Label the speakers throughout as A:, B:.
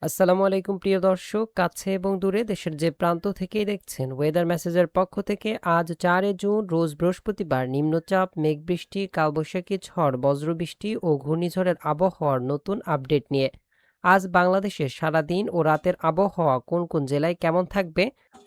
A: আসসালামু আলাইকুম প্রিয় দর্শক, কাছে এবং দূরে দেশের যে প্রান্ত থেকেই দেখছেন ওয়েদার মেসেজের পক্ষ থেকে আজ 4 জুন রোজ বৃহস্পতিবার নিম্নচাপ, মেঘবৃষ্টি, কালবৈশাখী ঝড়, বজ্রবৃষ্টি ও ঘূর্ণিঝড়ের আবহাওয়ার নতুন আপডেট নিয়ে। আজ বাংলাদেশের সারাদিন ও রাতের আবহাওয়া কোন কোন জেলায় কেমন থাকবে,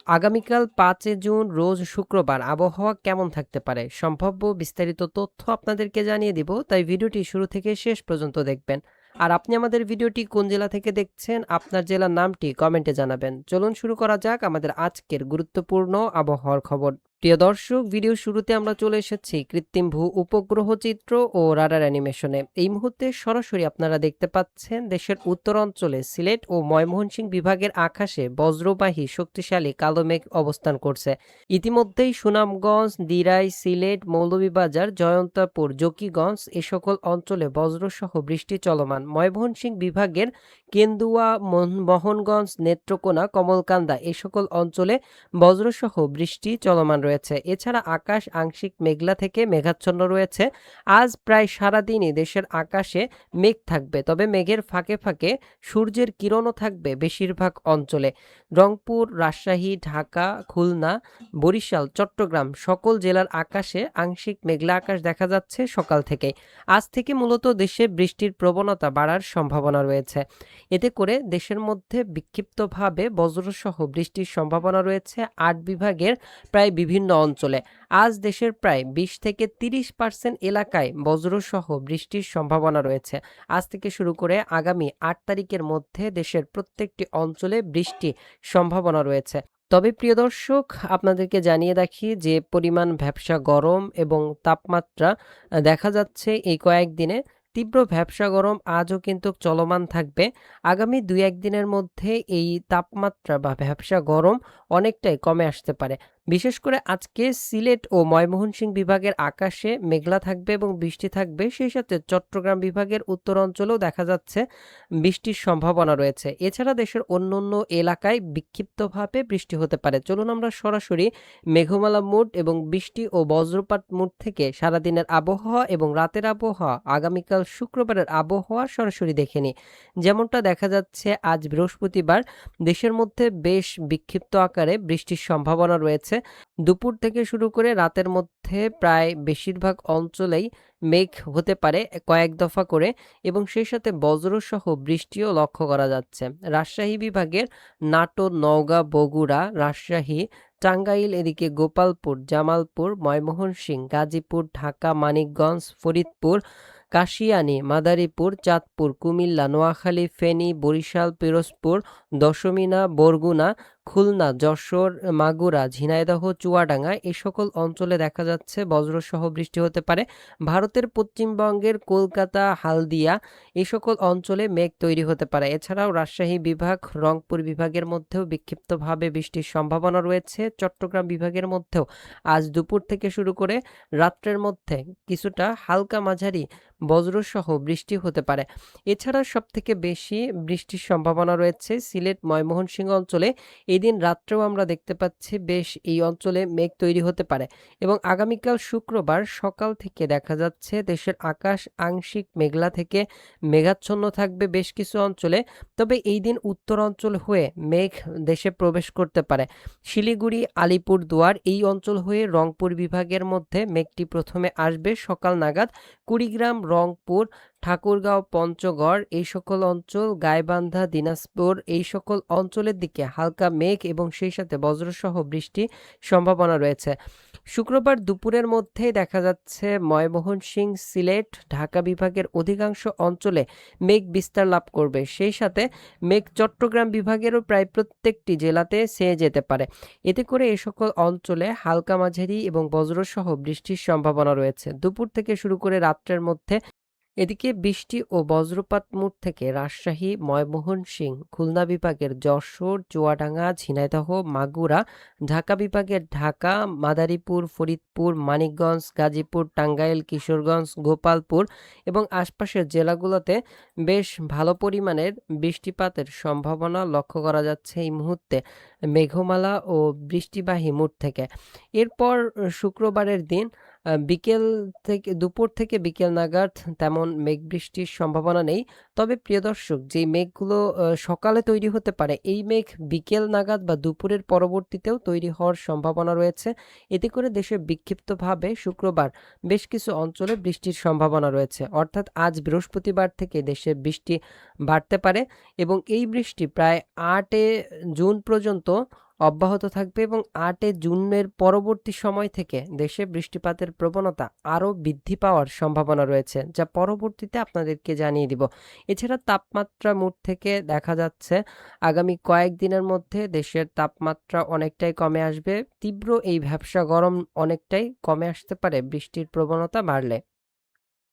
A: আগামীকাল 5 জুন রোজ শুক্রবার আবহাওয়া কেমন থাকতে পারে, সম্ভাব্য বিস্তারিত তথ্য আপনাদেরকে জানিয়ে দিব, তাই ভিডিওটি শুরু থেকে শেষ পর্যন্ত দেখবেন। আর আপনি আমাদের ভিডিওটি কোন জেলা থেকে দেখছেন, আপনার জেলার নামটি কমেন্টে জানাবেন। চলুন শুরু করা যাক আমাদের আজকের গুরুত্বপূর্ণ আবহাওয়ার খবর। প্রিয় দর্শক, ভিডিও শুরুতে আমরা চলে এসেছি কৃত্রিম ভূ উপগ্রহ চিত্র ও রাডার অ্যানিমেশনে। এই মুহূর্তে সরাসরি আপনারা দেখতে পাচ্ছেন দেশের উত্তরাঞ্চলে সিলেট ও ময়মনসিংহ বিভাগের আকাশে বজ্রবাহী শক্তিশালী কালো মেঘ অবস্থান করছে। ইতিমধ্যেই সুনামগঞ্জ, দিরাই, সিলেট, মৌলভীবাজার, জয়ন্তাপুর, জকিগঞ্জ এ সকল অঞ্চলে বজ্রসহ বৃষ্টি চলমান। ময়মনসিংহ বিভাগের কেন্দুয়া, মোহনগঞ্জ, নেত্রকোনা, কমলকান্দা এ সকল অঞ্চলে বজ্রসহ বৃষ্টি চলমান রয়েছে। এছাড়া আকাশ আংশিক মেঘলা থেকে মেঘাচ্ছন্ন রয়েছে। আজ প্রায় সারাদিনই দেশের আকাশে মেঘ থাকবে, তবে মেঘের ফাঁকে ফাঁকে সূর্যের কিরণও থাকবে বেশিরভাগ অঞ্চলে। রংপুর, রাজশাহী, ঢাকা, খুলনা, বরিশাল, চট্টগ্রাম সকল জেলার আকাশে আংশিক মেঘলা আকাশ দেখা যাচ্ছে সকাল থেকে। আজ থেকে মূলত দেশে বৃষ্টির প্রবণতা বাড়ার সম্ভাবনা রয়েছে। এতে করে দেশের মধ্যে বিক্ষিপ্তভাবে বজ্রসহ বৃষ্টির সম্ভাবনা রয়েছে 8 বিভাগের প্রায় বিভিন্ন অঞ্চলে। আজ দেশের প্রায় 20 থেকে 30% এলাকায় বজ্রসহ বৃষ্টির সম্ভাবনা রয়েছে। আজ থেকে শুরু করে আগামী 8 তারিখের মধ্যে দেশের প্রত্যেকটি অঞ্চলে বৃষ্টি সম্ভাবনা রয়েছে। তবে প্রিয় দর্শক, আপনাদেরকে জানিয়ে রাখি যে পরিমাণ ভ্যাপসা গরম এবং তাপমাত্রা দেখা যাচ্ছে এই কয়েকদিনে। তীব্র ভ্যাপসা গরম আজও কিন্তু চলমান থাকবে। আগামী 2-1 দিনের মধ্যে এই তাপমাত্রা বা ভ্যাপসা গরম অনেকটাই কমে আসতে পারে। বিশেষ করে আজকে সিলেট ও ময়মনসিংহ বিভাগের আকাশে মেঘলা থাকবে এবং বৃষ্টি থাকবে। সেই সাথে চট্টগ্রাম বিভাগের উত্তর অঞ্চলেও দেখা যাচ্ছে বৃষ্টির সম্ভাবনা রয়েছে। এছাড়া দেশের অন্যান্য এলাকায় বিক্ষিপ্তভাবে বৃষ্টি হতে পারে। চলুন আমরা সরাসরি মেঘমালা মোড এবং বৃষ্টি ও বজ্রপাত মোড থেকে সারাদিনের আবহাওয়া এবং রাতের আবহাওয়া, আগামীকাল শুক্রবারের আবহাওয়া সরাসরি দেখে নিই। যেমনটা দেখা যাচ্ছে আজ বৃহস্পতিবার দেশের মধ্যে বেশ বিক্ষিপ্ত আকারে বৃষ্টির সম্ভাবনা রয়েছে। দুপুর থেকে শুরু করে রাতের মধ্যে প্রায় বেশিরভাগ অঞ্চলেই মেঘ হতে পারে কয়েক দফা করে, এবং সেই সাথে বজ্রসহ বৃষ্টিও লক্ষ্য করা যাচ্ছে। রাজশাহী বিভাগের নাটোর, নওগাঁ, বগুড়া, রাজশাহী, টাঙ্গাইল, এদিকে গোপালপুর, জামালপুর, ময়মনসিংহ, গাজীপুর, ঢাকা, মানিকগঞ্জ, ফরিদপুর, কাশিয়ানী, মাদারীপুর, চাঁদপুর, কুমিল্লা, নোয়াখালী, ফেনী, বরিশাল, পিরোজপুর, দশমিনা, বরগুনা, খুলনা, যশোর, মাগুরা, ঝিনাইদহ, চুয়াডাঙ্গা এ সকল অঞ্চলে দেখা যাচ্ছে বজ্রসহ বৃষ্টি হতে পারে। ভারতের পশ্চিমবঙ্গের কলকাতা, হালদিয়া এই সকল অঞ্চলে মেঘ তৈরি হতে পারে। এছাড়াও রাজশাহী বিভাগ, রংপুর বিভাগের মধ্যেও বিক্ষিপ্তভাবে বৃষ্টির সম্ভাবনা রয়েছে। চট্টগ্রাম বিভাগের মধ্যেও আজ দুপুর থেকে শুরু করে রাত্রের মধ্যে কিছুটা হালকা মাঝারি বজ্রসহ বৃষ্টি হতে পারে। এছাড়া সবথেকে বেশি বৃষ্টির সম্ভাবনা রয়েছে সিলেট, ময়মনসিংহ অঞ্চলে। এই দিন রাত্রেও আমরা দেখতে পাচ্ছি বেশ এই অঞ্চলে মেঘ তৈরি হতে পারে, এবং আগামীকাল শুক্রবার সকাল থেকে দেখা যাচ্ছে দেশের আকাশ আংশিক মেঘলা থেকে মেঘাচ্ছন্ন থাকবে বেশ কিছু অঞ্চলে। তবে এই দিন উত্তর অঞ্চল হয়ে মেঘ দেশে প্রবেশ করতে পারে। শিলিগুড়ি, আলিপুরদুয়ার এই অঞ্চল হয়ে রংপুর বিভাগের মধ্যে মেঘটি প্রথমে আসবে সকাল নাগাদ। কুড়িগ্রাম, রংপুর, ঠাকুরগাঁও, পঞ্চগড় এই সকল অঞ্চল, গাইবান্ধা, দিনাজপুর এই সকল অঞ্চলের দিকে হালকা মেঘ এবং সেই সাথে বজ্রসহ বৃষ্টি সম্ভাবনা রয়েছে। শুক্রবার দুপুরের মধ্যেই দেখা যাচ্ছে ময়মনসিংহ, সিলেট, ঢাকা বিভাগের অধিকাংশ অঞ্চলে মেঘ বিস্তার লাভ করবে। সেই সাথে মেঘ চট্টগ্রাম বিভাগেরও প্রায় প্রত্যেকটি জেলাতে ছেয়ে যেতে পারে। এতে করে এ সকল অঞ্চলে হালকা মাঝারি এবং বজ্রসহ বৃষ্টির সম্ভাবনা রয়েছে দুপুর থেকে শুরু করে রাত্রের মধ্যে। এদিকে বৃষ্টি ও বজ্রপাত মোড থেকে রাজশাহী, ময়মনসিংহ, খুলনা বিভাগের যশোর, চুয়াডাঙ্গা, ঝিনাইদহ, মাগুরা, ঢাকা বিভাগের ঢাকা, মাদারীপুর, ফরিদপুর, মানিকগঞ্জ, গাজীপুর, টাঙ্গাইল, কিশোরগঞ্জ, গোপালপুর এবং আশপাশের জেলাগুলোতে বেশ ভালো পরিমাণের বৃষ্টিপাতের সম্ভাবনা লক্ষ্য করা যাচ্ছে এই মুহূর্তে মেঘমালা ও বৃষ্টিবাহী মোড থেকে। এরপর শুক্রবারের দিন বিকেল থেকে দুপুর থেকে বিকেল নাগাদ তেমন মেঘ বৃষ্টির সম্ভাবনা নেই। তবে প্রিয় দর্শক, যেই মেঘগুলো সকালে তৈরি হতে পারে, এই মেঘ বিকেল নাগাদ বা দুপুরের পরবর্তীতেও তৈরি হওয়ার সম্ভাবনা রয়েছে। এতে করে দেশে বিক্ষিপ্তভাবে শুক্রবার বেশ কিছু অঞ্চলে বৃষ্টির সম্ভাবনা রয়েছে। অর্থাৎ আজ বৃহস্পতিবার থেকে দেশে বৃষ্টি বাড়তে পারে এবং এই বৃষ্টি প্রায় ৮ জুন পর্যন্ত অব্যাহত থাকবে এবং ৮ জুনের পরবর্তী সময় থেকে দেশে বৃষ্টিপাতের প্রবণতা আরও বৃদ্ধি পাওয়ার সম্ভাবনা রয়েছে, যা পরবর্তীতে আপনাদেরকে জানিয়ে দিব। এছাড়া তাপমাত্রা মুড থেকে দেখা যাচ্ছে আগামী কয়েকদিনের মধ্যে দেশের তাপমাত্রা অনেকটাই কমে আসবে। তীব্র এই ভ্যাপসা গরম অনেকটাই কমে আসতে পারে বৃষ্টির প্রবণতা বাড়লে।